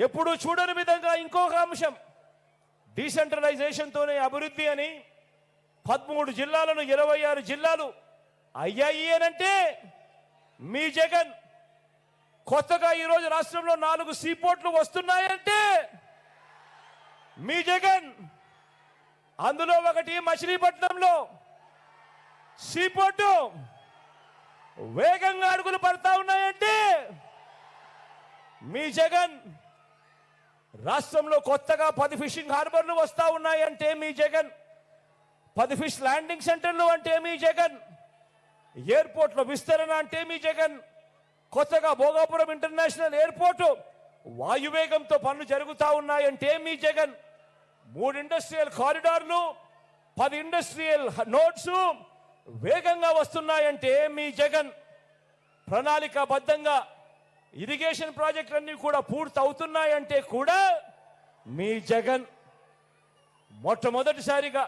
ఎప్పుడు చూడని విధంగా ఇంకొక అంశం డీసెంట్రలైజేషన్తోనే అభివృద్ధి అని 13 జిల్లాలను 26 జిల్లాలు అయ్యాయి అనంటే మీ జగన్. కొత్తగా ఈరోజు రాష్ట్రంలో 4 సీపోర్ట్లు వస్తున్నాయంటే మీ జగన్. అందులో ఒకటి మచిలీపట్నంలో సీపోర్టు వేగంగా అడుగులు పడతా ఉన్నాయంటే మీ జగన్. రాష్ట్రంలో కొత్తగా 10 ఫిషింగ్ హార్బర్లు వస్తా ఉన్నాయంటే మీ జగన్. 10 ఫిష్ ల్యాండింగ్ సెంటర్లు అంటే మీ జగన్. ఎయిర్పోర్ట్ల విస్తరణ అంటే మీ జగన్. కొత్తగా భోగాపురం ఇంటర్నేషనల్ ఎయిర్పోర్టు వాయువేగంతో పనులు జరుగుతూ ఉన్నాయంటే మీ జగన్. 3 ఇండస్ట్రియల్ కారిడార్లు 10 ఇండస్ట్రియల్ నోడ్స్ వేగంగా వస్తున్నాయంటే మీ జగన్. ప్రణాళికాబద్ధంగా ఇరిగేషన్ ప్రాజెక్టులన్నీ కూడా పూర్తి అవుతున్నాయంటే కూడా మీ జగన్. మొట్టమొదటిసారిగా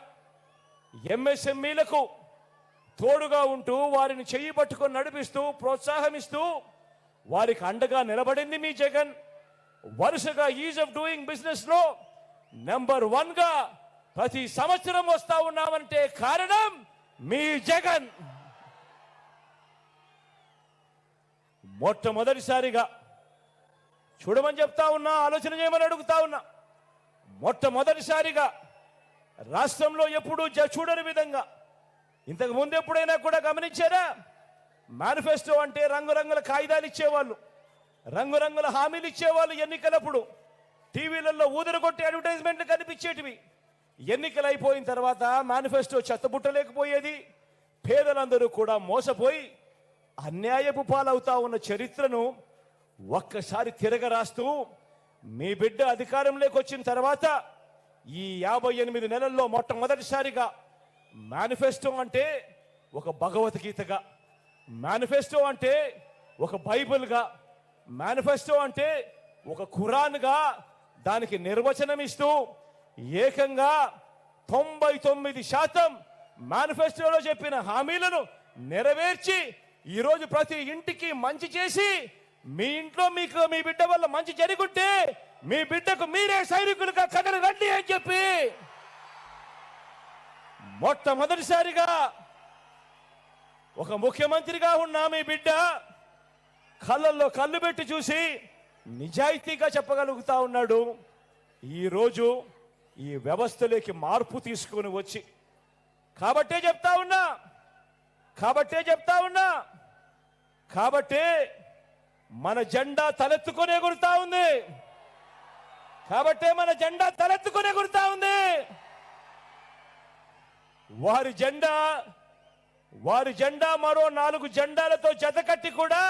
ఎంఎస్ఎంఈలకు తోడుగా ఉంటూ వారిని చెయ్యి పట్టుకొని నడిపిస్తూ ప్రోత్సాహమిస్తూ వారికి అండగా నిలబడింది మీ జగన్. వరుసగా ఈజ్ ఆఫ్ డూయింగ్ బిజినెస్ లో నెంబర్ 1గా ప్రతి సంవత్సరం వస్తా ఉన్నామంటే కారణం మీ జగన్. మొట్టమొదటిసారిగా చూడమని చెప్తా ఉన్నా, ఆలోచన చేయమని అడుగుతా ఉన్నా. మొట్టమొదటిసారిగా రాష్ట్రంలో ఎప్పుడూ చూడని విధంగా, ఇంతకు ముందు ఎప్పుడైనా కూడా గమనించారా? మేనిఫెస్టో అంటే రంగురంగుల కాగితాలు ఇచ్చేవాళ్ళు, రంగురంగుల హామీలు ఇచ్చేవాళ్ళు. ఎన్నికలప్పుడు టీవీలలో ఊదరగొట్టి అడ్వర్టైజ్మెంట్లు కనిపించేటివి. ఎన్నికలు అయిపోయిన తర్వాత మేనిఫెస్టో చెత్తబుట్టలేకపోయేది. పేదలందరూ కూడా మోసపోయి అన్యాయపు పాలవుతా ఉన్న చరిత్రను ఒక్కసారి తిరగరాస్తూ మీ బిడ్డ అధికారంలోకి వచ్చిన తర్వాత ఈ 58 నెలల్లో మొట్టమొదటిసారిగా మేనిఫెస్టో అంటే ఒక భగవద్గీతగా, మేనిఫెస్టో అంటే ఒక బైబిల్గా, మేనిఫెస్టో అంటే ఒక ఖురాన్గా దానికి నిర్వచనం ఇస్తూ ఏకంగా 99% మేనిఫెస్టోలో చెప్పిన హామీలను నెరవేర్చి ఈరోజు ప్రతి ఇంటికి మంచి చేసి మీ ఇంట్లో మీకు మీ బిడ్డ వల్ల మంచి జరుగుంటే మీ బిడ్డకు మీరే సైనికులుగా కథలు రండి అని చెప్పి మొట్టమొదటిసారిగా ఒక ముఖ్యమంత్రిగా ఉన్న మీ బిడ్డ కళ్ళల్లో కళ్ళు పెట్టి చూసి నిజాయితీగా చెప్పగలుగుతా ఉన్నాడు. ఈరోజు ఈ వ్యవస్థలోకి మార్పు తీసుకొని వచ్చి కాబట్టే చెప్తా ఉన్నా కాబట్టే మన జెండా తలెత్తుకొని ఎగురుతా ఉంది. కాబట్టే మన జెండా తలెత్తుకొని ఎగురుతా ఉంది. వారి జెండా మరో 4 జెండాలతో జతకట్టి కూడా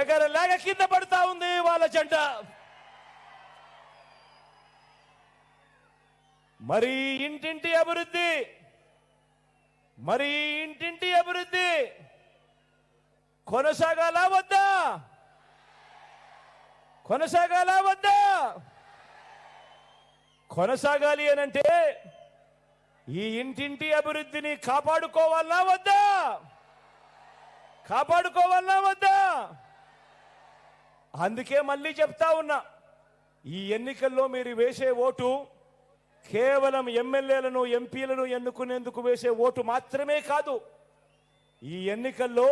ఎగరలేక కింద పడతా ఉంది వాళ్ళ జెండా. మరి ఇంటింటి అభివృద్ధి కొనసాగాలా వద్దా? కొనసాగాలి అనంటే ఈ ఇంటింటి అభివృద్ధిని కాపాడుకోవాలా వద్దా? అందుకే మళ్ళీ చెప్తా ఉన్నా, ఈ ఎన్నికల్లో మీరు వేసే ఓటు కేవలం ఎమ్మెల్యేలను ఎంపీలను ఎన్నుకునేందుకు వేసే ఓటు మాత్రమే కాదు. ఈ ఎన్నికల్లో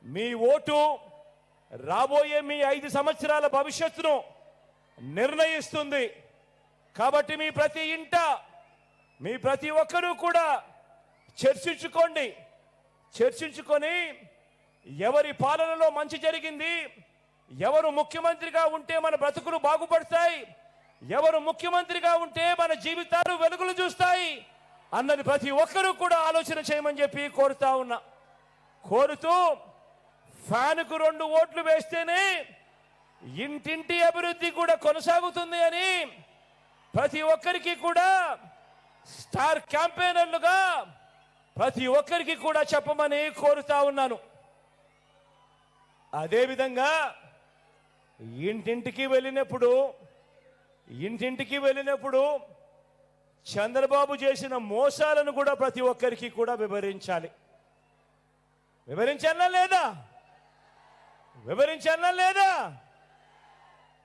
మీ ఓటు రాబోయే మీ 5 సంవత్సరాల భవిష్యత్తును నిర్ణయిస్తుంది. కాబట్టి మీ ప్రతి ఒక్కరూ కూడా చర్చించుకొని ఎవరి పాలనలో మంచి జరిగింది, ఎవరు ముఖ్యమంత్రిగా ఉంటే మన బ్రతుకులు బాగుపడతాయి, ఎవరు ముఖ్యమంత్రిగా ఉంటే మన జీవితాలు వెలుగులు చూస్తాయి అన్నది ప్రతి ఒక్కరూ కూడా ఆలోచన చేయమని చెప్పి కోరుతూ ఫ్యాన్కు 2 ఓట్లు వేస్తేనే ఇంటింటి అభివృద్ధి కూడా కొనసాగుతుంది అని ప్రతి ఒక్కరికి కూడా స్టార్ క్యాంపెయినర్లుగా ప్రతి ఒక్కరికి కూడా చెప్పమని కోరుతా ఉన్నాను. అదేవిధంగా ఇంటింటికి వెళ్ళినప్పుడు చంద్రబాబు చేసిన మోసాలను కూడా ప్రతి ఒక్కరికి కూడా వివరించాలా లేదా?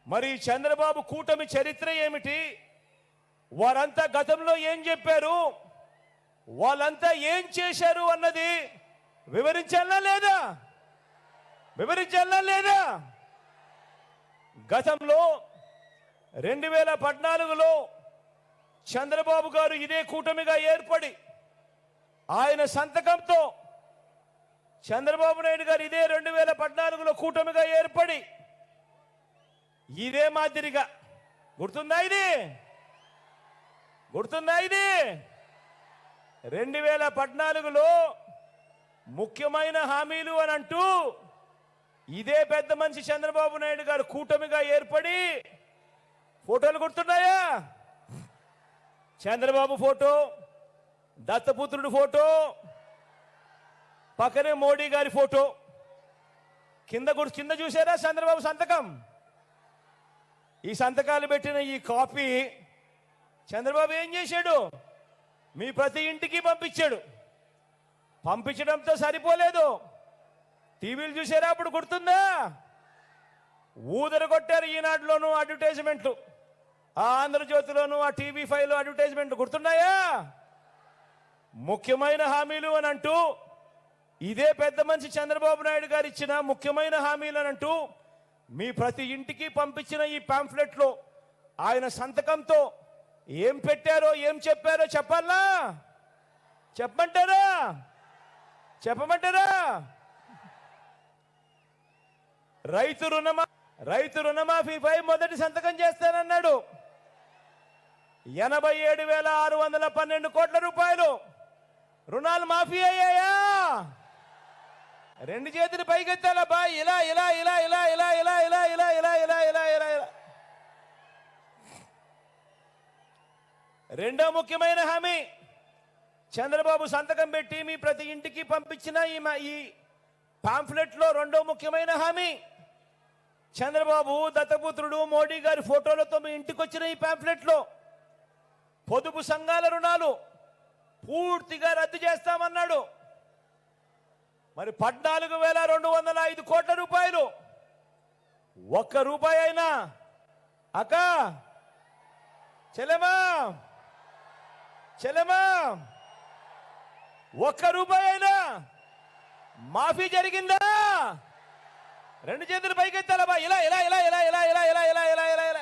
మరి చంద్రబాబు కూటమి చరిత్ర ఏమిటి, వారంతా గతంలో ఏం చెప్పారు, వాళ్ళంతా ఏం చేశారు అన్నది వివరించాలా లేదా? వివరించాలా లేదా? గతంలో 2014లో చంద్రబాబు గారు ఇదే కూటమిగా ఏర్పడి ఆయన సంతకంతో చంద్రబాబు నాయుడు గారు ఇదే 2014లో కూటమిగా ఏర్పడి ఇదే మాదిరిగా గుర్తుందా ఇది? గుర్తుందా ఇది? 2014లో ముఖ్యమైన హామీలు అని అంటూ ఇదే పెద్ద మనిషి చంద్రబాబు నాయుడు గారు కూటమిగా ఏర్పడి ఫోటోలు గుర్తున్నాయా? చంద్రబాబు ఫోటో, దత్తపుత్రుడు ఫోటో, పక్కనే మోడీ గారి ఫోటో, కింద చూసారా చంద్రబాబు సంతకం? ఈ సంతకాలు పెట్టిన ఈ కాపీ చంద్రబాబు ఏం చేశాడు? మీ ప్రతి ఇంటికి పంపించాడు. పంపించడంతో సరిపోలేదు, టీవీలు చూసారా? అప్పుడు గుర్తుందా? ఊదర కొట్టారు. ఈనాడులోను అడ్వర్టైజ్మెంట్లు, ఆ ఆంధ్రజ్యోతిలోను, ఆ టీవీ5లో అడ్వర్టైజ్మెంట్లు గుర్తున్నాయా? ముఖ్యమైన హామీలు అని అంటూ ఇదే పెద్ద మనిషి చంద్రబాబు నాయుడు గారు ఇచ్చిన ముఖ్యమైన హామీలు అని అంటూ మీ ప్రతి ఇంటికి పంపించిన ఈ పాంఫ్లెట్లో ఆయన సంతకంతో ఏం పెట్టారో ఏం చెప్పారో చెప్పాలా? చెప్పమంటారా? చెప్పమంటారా? రైతు రుణమాఫీపై మొదటి సంతకం చేస్తానన్నాడు. 87,612 కోట్ల రూపాయలు రుణాలు మాఫీ అయ్యాయా? రెండు చేతులు పైకెత్తాలా బా? ఇలా ఇలా ఇలా ఇలా ఇలా ఇలా ఇలా ఇలా ఇలా ఇలా ఇలా ఇలా ఇలా. రెండో ముఖ్యమైన హామీ చంద్రబాబు సంతకం పెట్టి మీ ప్రతి ఇంటికి పంపించిన ఈ పాంఫ్లెట్లో రెండో ముఖ్యమైన హామీ చంద్రబాబు దత్తపుత్రుడు మోడీ గారి ఫోటోలతో మీ ఇంటికి వచ్చిన ఈ పాంఫ్లెట్లో పొదుపు సంఘాల రుణాలు పూర్తిగా రద్దు చేస్తామన్నాడు. మరి 14,205 కోట్ల రూపాయలు ఒక్క రూపాయి అయినా అక్క చెల్లెమా ఒక్క రూపాయి అయినా మాఫీ జరిగిందా? రెండు చేతులు పైకెత్తాలమ్మా. ఇలా ఇలా ఇలా ఇలా ఇలా ఇలా ఇలా ఇలా ఇలా ఇలా ఇలా